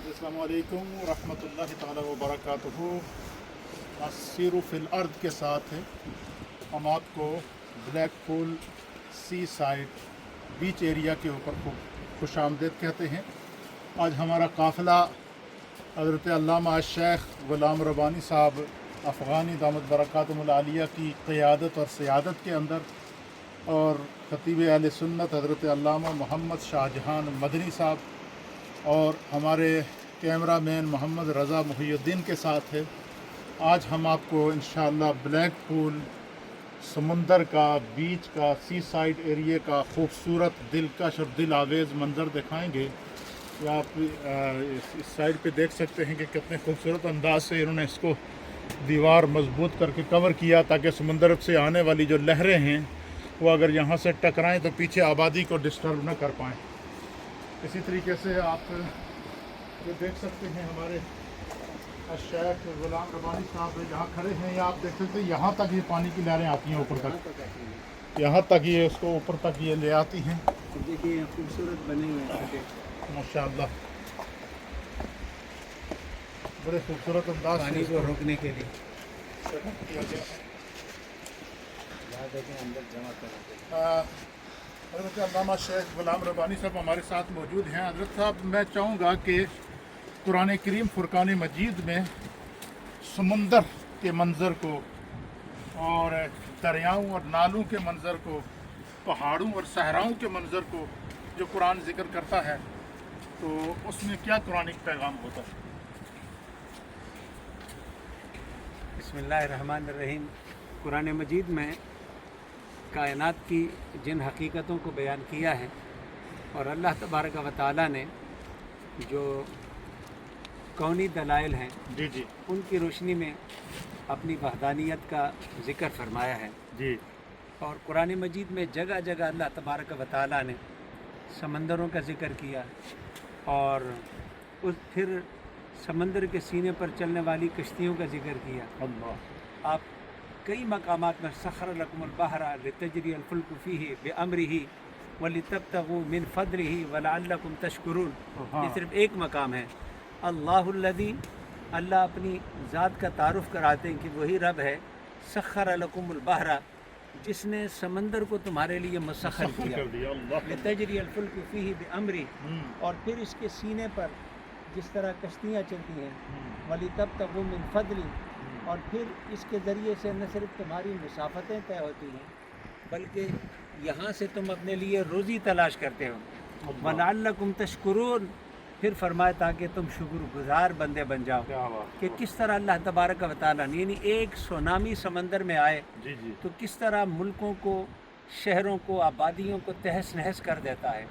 अस्सलामु अलैकुम रहमतुल्लाहि ताला व बरकातुहू। असीरु फिल अर्द के साथ हम आपको Blackpool seaside beach area के ऊपर खुश आमदीद कहते हैं। आज हमारा काफ़िला हज़रत अल्लामा शेख ग़ुलाम रब्बानी साहब अफ़ग़ानी दामत बरकातुहुल आलिया की क़यादत और सियादत के अंदर और खतीब अहले सुन्नत हज़रत अल्लामा मोहम्मद शाहजहान मदनी साहब और हमारे कैमरा मैन मोहम्मद रज़ा मुहियुद्दीन के साथ है। आज हम आपको इंशाअल्लाह ब्लैक पूल समुंदर का, बीच का, सी साइड एरिया का खूबसूरत दिलकश और दिल आवेज़ मंज़र दिखाएंगे। या आप इस साइड पे देख सकते हैं कि कितने खूबसूरत अंदाज से इन्होंने इसको दीवार मजबूत करके कवर किया ताकि समुंदर से आने वाली जो लहरें हैं वो अगर यहाँ से टकराएं तो पीछे आबादी को डिस्टर्ब न कर पाएँ। इसी तरीके से आप ये देख सकते हैं हमारे शेख ग़ुलाम रब्बानी साहब यहाँ खड़े हैं। या आप देख सकते हैं यहाँ तक ये पानी की लहरें आती हैं ऊपर तक, यहाँ तक ये उसको ऊपर तक ये ले आती हैं। देखिए खूबसूरत बने हुए हैं माशाअल्लाह, बड़े खूबसूरत अंदाज पानी को रोकने के लिए। किया गया है। देखें अंदर जमा कर हज़रत अल्लामा शेख ग़ुलाम रब्बानी साहब हमारे साथ मौजूद हैं। हज़रत साहब, मैं चाहूँगा कि कुरान करीम फ़ुरक़ान मजीद में समुंदर के मंज़र को और दरियाओं और नालों के मंज़र को, पहाड़ों और सहराओं के मंज़र को जो कुरान ज़िक्र करता है तो उसमें क्या कुरानिक पैगाम होता है? बिस्मिल्लाहिर्रहमानिर्रहीम। कुरान मजीद में कायनात की जिन हकीकतों को बयान किया है और अल्लाह तबारक व तआला ने जो कौनी दलाइल हैं जी जी उनकी रोशनी में अपनी वहदानियत का ज़िक्र फरमाया है जी। और कुरान मजीद में जगह जगह अल्लाह तबारक व तआला ने समंदरों का ज़िक्र किया और फिर समंदर के सीने पर चलने वाली कश्तियों का ज़िक्र किया। अल्लाह, आप कई मकामात में सखर लकुमुल बहरा लितजरी अल फुल्कु फीही बिअम्रिही वलितब्तगू मिन फदलिही वलअल्लकुम तशकुरून। ये सिर्फ एक मकाम है। अल्लाहुल्लज़ी, अल्लाह अपनी ज़ात का तारुफ़ कराते हैं कि वही रब है। सखर लकुमुल बहरा, जिसने समंदर को तुम्हारे लिए मुसख्खर किया। लितजरी अल फुल्कु फीही बिअम्री, और फिर इसके सीने पर जिस तरह कश्तियाँ चलती हैं। वलितब्तगू मिन फदली, और फिर इसके ज़रिए से न सिर्फ तुम्हारी मुसाफ़तें तय होती हैं बल्कि यहाँ से तुम अपने लिए रोज़ी तलाश करते हो। वलअल्लकुम तशकुरून, फिर फरमाए ताकि तुम शुक्रगुज़ार बंदे बन जाओ। कि किस तरह अल्लाह तबारक व तआला ने, यानी एक सुनामी समंदर में आए जी जी, तो किस तरह मुल्कों को, शहरों को, आबादियों को तहस नहस कर देता है।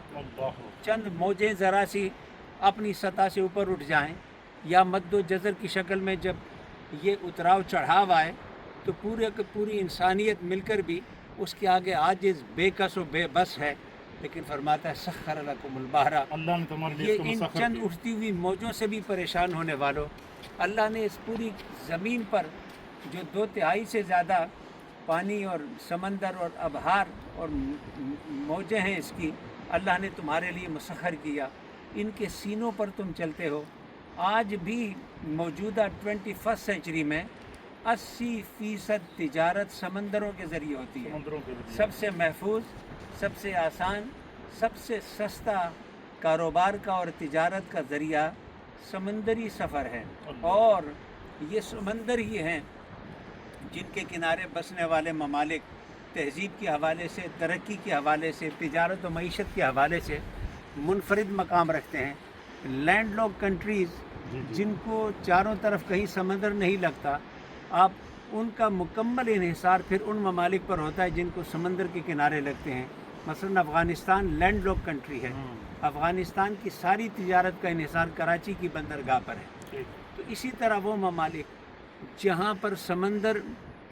चंद मौजें ज़रा सी अपनी सतह से ऊपर उठ जाएं या मद्दो जज़र की शक्ल में जब ये उतराव चढ़ाव आए तो पूरी इंसानियत मिलकर भी उसके आगे आजिज़, बेकस और बेबस है। लेकिन फरमाता है सखर लकुमुल बहरा, अल्लाह ने तुम्हारे लिए ये इसको इन मुसख्खर चंद किया। उठती हुई मौजों से भी परेशान होने वालों, अल्लाह ने इस पूरी ज़मीन पर जो 2/3 से ज़्यादा पानी और समंदर और अबहार और मौजें हैं इसकी, अल्लाह ने तुम्हारे लिए मुसख्खर किया। इनके सीनों पर तुम चलते हो। आज भी मौजूदा 21st सेंचुरी में 80% तिजारत समंदरों के ज़रिए होती है। समुद्रों के ज़रिए। सबसे महफूज, सबसे आसान, सबसे सस्ता कारोबार का और तिजारत का ज़रिया समंदरी सफ़र है। और ये समंदर ही हैं जिनके किनारे बसने वाले ममालिक तहज़ीब के हवाले से, तरक्की के हवाले से, तिजारत और मईशत के हवाले से मुनफरिद मकाम रखते हैं। लैंड लॉक कंट्रीज़ जिनको चारों तरफ कहीं समंदर नहीं लगता, आप उनका मुकम्मल इन्हिसार फिर उन ममालिक पर होता है जिनको समंदर के किनारे लगते हैं। मसलन अफ़गानिस्तान लैंड लॉक कंट्री है। अफ़गानिस्तान की सारी तिजारत का इन्हिसार कराची की बंदरगाह पर है। तो इसी तरह वो ममालिक जहाँ पर समंदर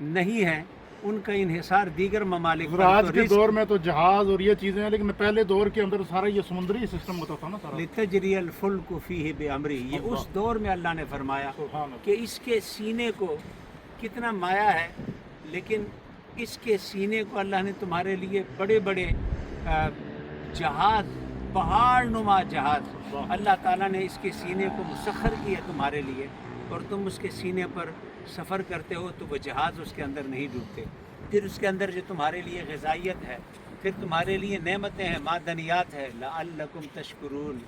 नहीं है उनका इन्हिसार दीगर ममालिक पर। आज के दौर में तो जहाज और ये चीज़ें हैं, लेकिन पहले दौर के अंदर सारा ये समुद्री सिस्टम होता था ना सारा। लितजरी अल फुल्कु फीही बिअम्री, ये उस दौर में अल्लाह ने फरमाया कि इसके सीने को कितना माया है, लेकिन इसके सीने को अल्लाह ने तुम्हारे लिए बड़े बड़े जहाज पहाड़ नुमा जहाज अल्लाह ताला ने इसके सीने को मुसख्खर किया तुम्हारे लिए, और तुम उसके सीने पर सफ़र करते हो तो वो जहाज़ उसके अंदर नहीं डूबते। फिर उसके अंदर जो तुम्हारे लिए ग़िज़ाइयत है, फिर तुम्हारे लिए नेमतें हैं, मादनियात है, लअल्लकुम तशकुरून,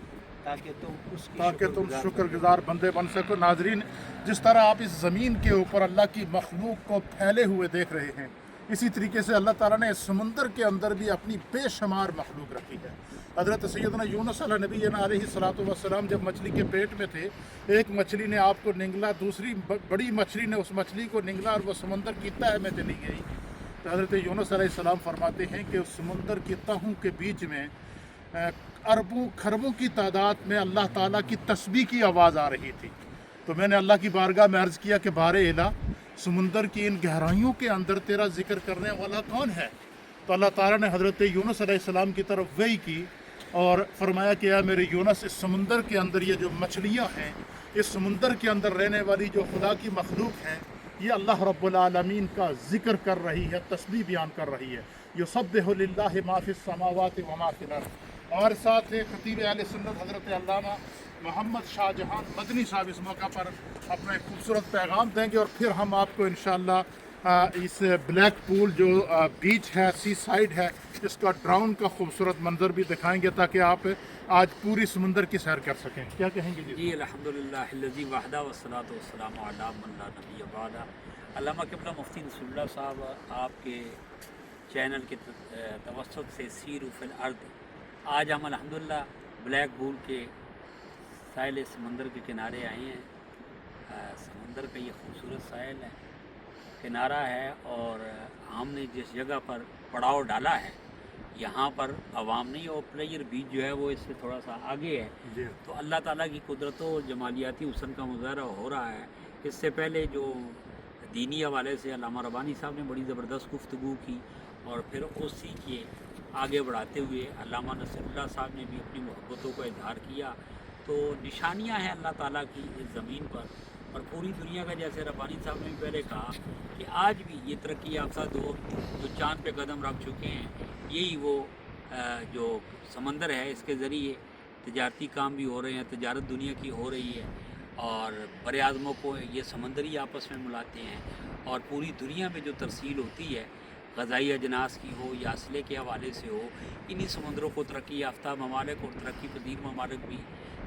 ताकि तुम शुक्रगुजार बंदे बन सको। नाजरीन, जिस तरह आप इस ज़मीन के ऊपर अल्लाह की मखलूक को फैले हुए देख रहे हैं, इसी तरीके से अल्लाह ताला ने समुंदर के अंदर भी अपनी बेशुमार मखलूक रखी है। हज़रत सैयदना यूनुस नबीना अलैहिस्सलातु वस्सलाम जब मछली के पेट में थे, एक मछली ने आपको निगला, दूसरी बड़ी मछली ने उस मछली को निगला और वो समुंदर की तह में चली गई। तो हज़रत यूनुस अलैहिस्सलाम फरमाते हैं कि उस समुंदर की तहों के बीच में अरबों खरबों की तादाद में अल्लाह ताला की तस्बीह की आवाज़ आ रही थी। तो मैंने अल्लाह की बारगाह में अर्ज़ किया कि बारे इला, समुंदर की इन गहराइयों के अंदर तेरा जिक्र करने वाला कौन है? तो अल्लाह ताला ने हज़रत यूनुस अलैहिस्सलाम की तरफ वही की और फरमाया कि या मेरे यूनुस, इस समुंदर के अंदर ये जो मछलियाँ हैं, इस समुंदर के अंदर रहने वाली जो खुदा की मखलूक हैं, ये अल्लाह रब्बुल आलमीन का जिक्र कर रही है, तस्बीह बयान कर रही है। युसब्बिहु लिल्लाहि मा फिस समावाति व मा फिल अर्द। हमारे साथ है खतीब अहले सुन्नत हज़रत अल्लामा मोहम्मद शाहजहां मदनी साहब, इस मौका पर अपना एक खूबसूरत पैगाम देंगे और फिर हम आपको इंशाअल्लाह इस ब्लैक पूल जो बीच है, सी साइड है, इसका ड्राउन का खूबसूरत मंजर भी दिखाएंगे ताकि आप आज पूरी समुंदर की सैर कर सकें। क्या कहेंगे जी? अल्हम्दुलिल्लाह लज़ी वहदा वस्सलातु वस्सलामु अला मन ला नबिय्य बअदा। अल्लामा क़िबला मुफ्ती नसरुल्लाह साहब, आपके चैनल के तवस्सुत से सीर फिल अर्द, आज हम अल्हम्दुलिल्लाह ब्लैक पूल के साहिल समंदर के किनारे आए हैं। समंदर का ये खूबसूरत साहिल है, किनारा है, और हमने जिस जगह पर पड़ाव डाला है यहाँ पर आवाम नहीं, और प्लेयर बीच जो है वो इससे थोड़ा सा आगे है। तो अल्लाह ताला की कुदरत और जमालियाती हुस्न का मुज़ाहरा हो रहा है। इससे पहले जो दीनी हवाले से अल्लामा रब्बानी साहब ने बड़ी ज़बरदस्त गुफ्तगू की, और फिर उसी के आगे बढ़ाते हुए अल्लामा नसरुल्लाह साहब ने भी अपनी मोहब्बतों का इजहार किया। तो निशानियाँ हैं अल्लाह ताला की इस ज़मीन पर और पूरी दुनिया का, जैसे रब्बानी साहब ने भी पहले कहा कि आज भी ये तरक्की याफ्ता दौर जो चाँद पे कदम रख चुके हैं, यही वो जो समंदर है, इसके ज़रिए तजारती काम भी हो रहे हैं, तजारत दुनिया की हो रही है, और बर आज़मों को ये समंदर ही आपस में मिलाते हैं, और पूरी दुनिया में जो तरसील होती है ग़ज़ाई अजनास की हो या असले के हवाले से हो, इन्हीं समंदरों को तरक्की याफ्ता ममालिक और तरक्की पजीर ममालिक भी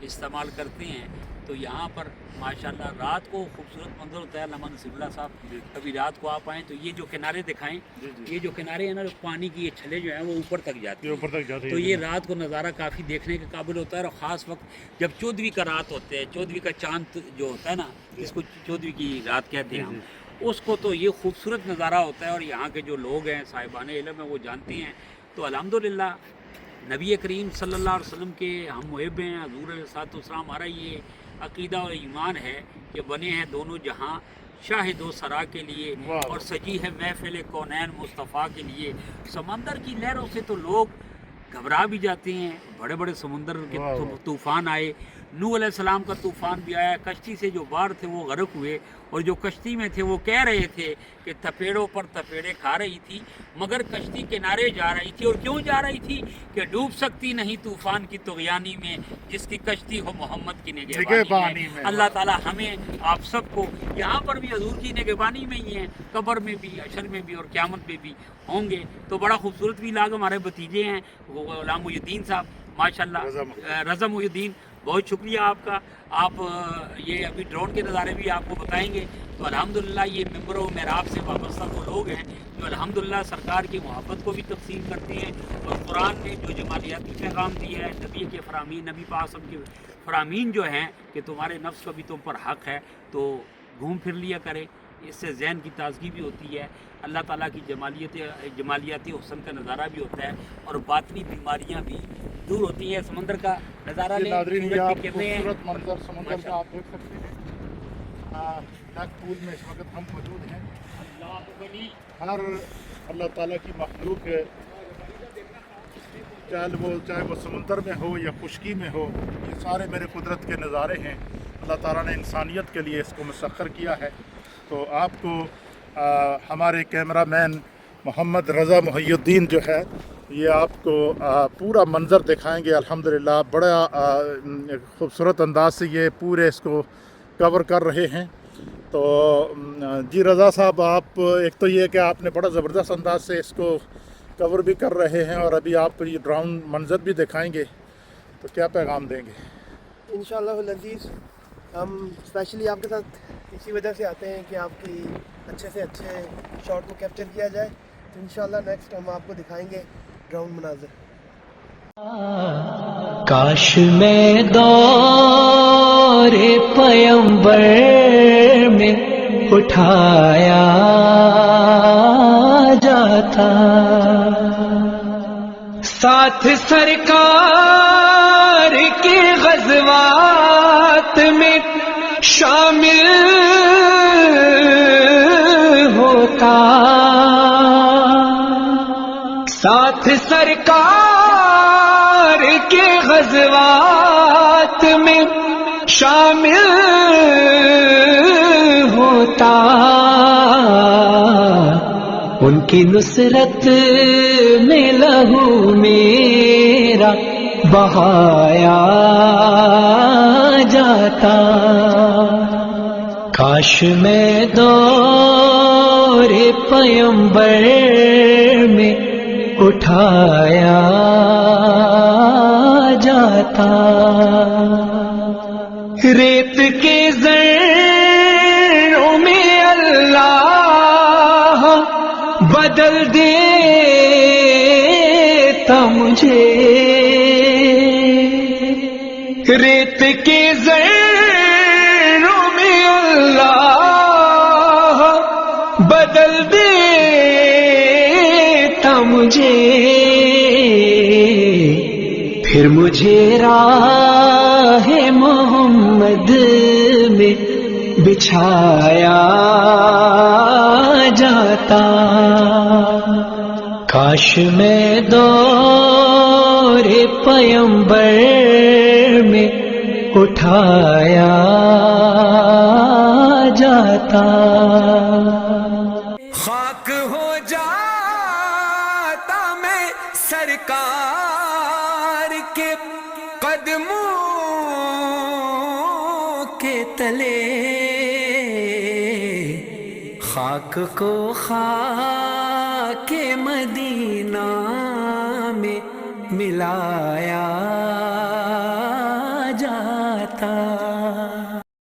इस्तेमाल करते हैं। तो यहाँ पर माशाल्लाह रात को खूबसूरत मंजर होता है। अल्लामा नसीरुल्लाह साहब, कभी रात को आप आएँ तो ये जो किनारे दिखाएं, ये जो किनारे हैं ना, पानी की ये छलें जो हैं वो ऊपर तक जाती हैं, तो ये रात को नज़ारा काफ़ी देखने के काबिल होता है। और ख़ास वक्त जब चौदहवीं का रात होते हैं, चौदहवीं का चाँद जो होता है ना, जिसको चौदहवीं की रात कहते हैं हम, उसको तो ये खूबसूरत नज़ारा होता है। और यहाँ के जो लोग हैं, साहिबान इल्म है, वो जानते हैं। तो अल्हम्दुलिल्लाह नबी करीम सल्लल्लाहु अलैहि वसल्लम के हम मुहिब हैं। हज़ूर अलैहिस्सलाम, हमारा ये अक़ीदा और ईमान है कि बने हैं दोनों जहां शाहिद व सरा के लिए, और सजी है महफिल कौनैन मुस्तफ़ा के लिए। समंदर की लहरों से तो लोग घबरा भी जाते हैं। बड़े बड़े समुंदर के तूफ़ान आए, नूह अलैहिस्सलाम का तूफ़ान भी आया, कश्ती से जो बाहर थे वो गर्क हुए, और जो कश्ती में थे वो कह रहे थे कि तपेड़ों पर तपेड़े खा रही थी, मगर कश्ती किनारे जा रही थी। और क्यों जा रही थी? कि डूब सकती नहीं तूफ़ान की तुग़यानी में, जिसकी कश्ती हो मोहम्मद की निगहबानी में। अल्लाह ताला हमें आप सबको यहाँ पर भी हजूर की निगहबानी में ही हैं, कब्र में भी, अशर में भी और क़यामत में भी होंगे। तो बड़ा खूबसूरत भी लाग हमारे भतीजे हैं वो ग़ुलाम मुहीउद्दीन साहब, माशाल्लाह रज़ा मुहीउद्दीन, बहुत शुक्रिया आपका। आप ये अभी ड्रोन के नज़ारे भी आपको बताएंगे। तो अल्हम्दुलिल्लाह ये मेंबर व मेहराब से वाबस्ता वो लोग हैं जो अल्हम्दुलिल्लाह सरकार की मोहब्बत को भी तक़सीम करते हैं, और कुरान ने जो जमालियाती पैगाम दिया है, नबी के फ़रामीन, नबी पाक के फ़रामीन जो हैं कि तुम्हारे नफ्स का भी तुम पर हक़ है, तो घूम फिर लिया करें, इससे ज़हन की ताज़गी भी होती है, अल्लाह ताला की जमालियाती हुस्न का नज़ारा भी होता है, और बातनी बीमारियाँ भी दूर होती है। समंदर का नज़ारा ले, खूबसूरत मंजर समंदर का आप देख सकते हैं। ब्लैक पूल में इस वक्त हम मौजूद हैं। हर अल्लाह ताला की मखलूक है, चाहे वो समंदर में हो या खुशकी में हो, ये सारे मेरे कुदरत के नज़ारे हैं। अल्लाह ताला ने इंसानियत के लिए इसको मुसख्खर किया है। तो आपको हमारे कैमरामैन मोहम्मद रज़ा मुहीउद्दीन जो है یہ آپ کو پورا منظر دکھائیں گے الحمدللہ. بڑا خوبصورت انداز سے یہ پورے اس کو کور کر رہے ہیں. تو جی رضا صاحب، آپ ایک تو یہ کہ آپ نے بڑا زبردست انداز سے اس کو کور بھی کر رہے ہیں، اور ابھی آپ یہ ڈرون منظر بھی دکھائیں گے، تو کیا پیغام دیں گے؟ انشاءاللہ العزیز ہم اسپیشلی آپ کے ساتھ اسی وجہ سے آتے ہیں کہ آپ کی اچھے سے اچھے شاٹ کو کیپچر کیا جائے. تو انشاءاللہ نیکسٹ ہم آپ کو دکھائیں گے ڈرون مناظر. کاش میں دور پیمبر میں اٹھایا جاتا، ساتھ سرکار کے غزوات میں شامل ہوتا، ساتھ سرکار کے غزوات میں شامل ہوتا، ان کی نصرت میں لہو میرا بہایا جاتا. کاش میں دور پیمبر میں اٹھایا جاتا. ریت کے ذروں میں اللہ بدل دیتا مجھے، ریت کے ذروں میں اللہ بدل دیتا مجھے، پھر مجھے راہ محمد میں بچھایا جاتا. کاش میں دور پیمبر میں اٹھایا جاتا. خاک ہو جاتا میں سرکار کے قدموں کے تلے، خاک کو خاک مدینہ میں ملایا جاتا.